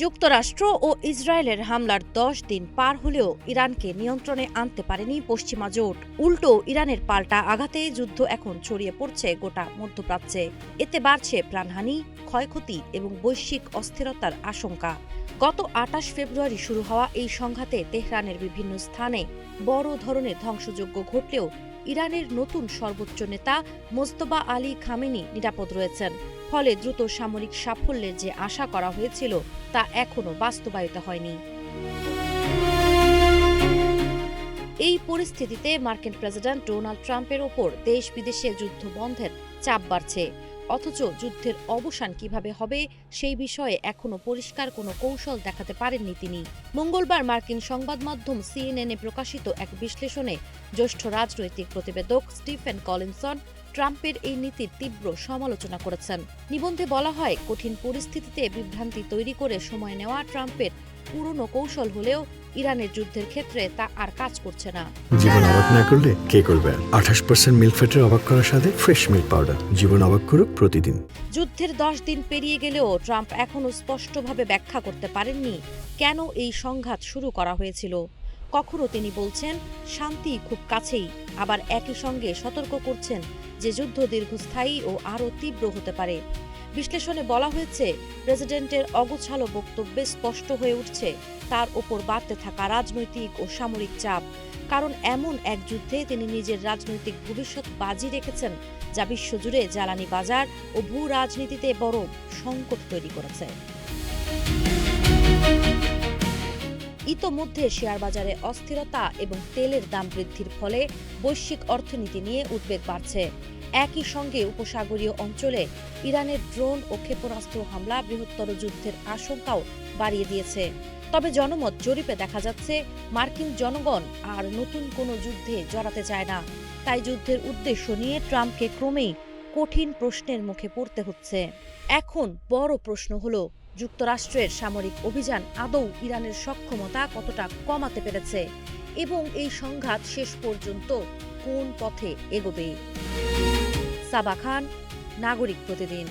যুক্তরাষ্ট্র ও ইসরায়েলের হামলার 10 দিন পার হলেও ইরানকে নিয়ন্ত্রণে আনতে পারেনি পশ্চিমা জোট। উল্টো ইরানের পাল্টা আঘাতে যুদ্ধ এখন ছড়িয়ে পড়ছে গোটা মধ্যপ্রাচ্যে। এতে বাড়ছে প্রাণহানি, ক্ষয়ক্ষতি এবং বৈশ্বিক অস্থিরতার আশঙ্কা। গত 28 ফেব্রুয়ারি শুরু হওয়া এই সংঘাতে তেহরানের বিভিন্ন স্থানে বড় ধরনের ধ্বংসযজ্ঞ ঘটলেও ইরানের নতুন সর্বোচ্চ নেতা মোজতবা আলী খামেনি নিরাপদ রয়েছেন। ফলে দ্রুত সামরিক সাফল্যের যে আশা করা হয়েছিল তা এখনো বাস্তবায়িত হয়নি। এই পরিস্থিতিতে মার্কিন প্রেসিডেন্ট ডোনাল্ড ট্রাম্পের ওপর দেশ বিদেশে যুদ্ধ বন্ধের চাপ বাড়ছে। অথচ যুদ্ধের অবসান কিভাবে হবে সেই বিষয়ে এখনো পরিষ্কার কোনো কৌশল দেখাতে পারেননি তিনি। মঙ্গলবার মার্কিন সংবাদ মাধ্যম সিএনএনে প্রকাশিত এক বিশ্লেষণে জ্যেষ্ঠ রাজনৈতিক প্রতিবেদক স্টিফেন কলিনসন ট্রাম্পের এই নীতির তীব্র সমালোচনা করেছেন। নিবন্ধে বলা হয়, কঠিন পরিস্থিতিতে বিভ্রান্তি তৈরি করে সময় নেওয়া ট্রাম্পের পুরনো কৌশল হলেও ইরানের যুদ্ধের ক্ষেত্রে তা আর কাজ করছে না। জীবন অবাক না করলে কে করবে? 28% মিল্ক ফ্যাটের অবাক করার সাথে ফ্রেশ মিল্ক পাউডার। জীবন অবাক করুক প্রতিদিন। যুদ্ধের 10 দিন পেরিয়ে গেলেও ট্রাম্প এখনো স্পষ্টভাবে ব্যাখ্যা করতে পারেননি কেন এই সংঘাত শুরু করা হয়েছিল। কখনো তিনি বলছেন শান্তি খুব কাছেই, আবার একই সঙ্গে সতর্ক করছেন যে যুদ্ধ দীর্ঘস্থায়ী ও আরও তীব্র হতে পারে। বিশ্লেষণে বলা হয়েছে, প্রেসিডেন্টের অগোছালো বক্তব্যে স্পষ্ট হয়ে উঠছে তার ওপর বাড়তে থাকা রাজনৈতিক ও সামরিক চাপ। কারণ এমন এক যুদ্ধে তিনি নিজের রাজনৈতিক ভবিষ্যৎ বাজি রেখেছেন, যা বিশ্বজুড়ে জ্বালানি বাজার ও ভূ রাজনীতিতে বড় সংকট তৈরি করেছে। ইতোমধ্যে শেয়ার বাজারে অস্থিরতা এবং তেলের দাম বৃদ্ধির ফলে বৈশ্বিক অর্থনীতি নিয়ে উদ্বেগ বাড়ছে। একই সঙ্গে উপসাগরীয় অঞ্চলে ইরানের ড্রোন ও ক্ষেপণাস্ত্র হামলা বৃহত্তর যুদ্ধের আশঙ্কাও বাড়িয়ে দিয়েছে। তবে জনমত জরিপে দেখা যাচ্ছে, মার্কিন জনগণ আর নতুন কোনো যুদ্ধে জড়াতে চায় না। তাই যুদ্ধের উদ্দেশ্য নিয়ে ট্রাম্পকে ক্রমেই কঠিন প্রশ্নের মুখে পড়তে হচ্ছে। এখন বড় প্রশ্ন হলো, যুক্তরাষ্ট্রের সামরিক অভিযান আদৌ ইরানের সক্ষমতা কতটা কমাতে পেরেছে এবং এই সংঘাত শেষ পর্যন্ত কোন পথে এগোবে। সাবা খান, নাগরিক প্রতিদিন।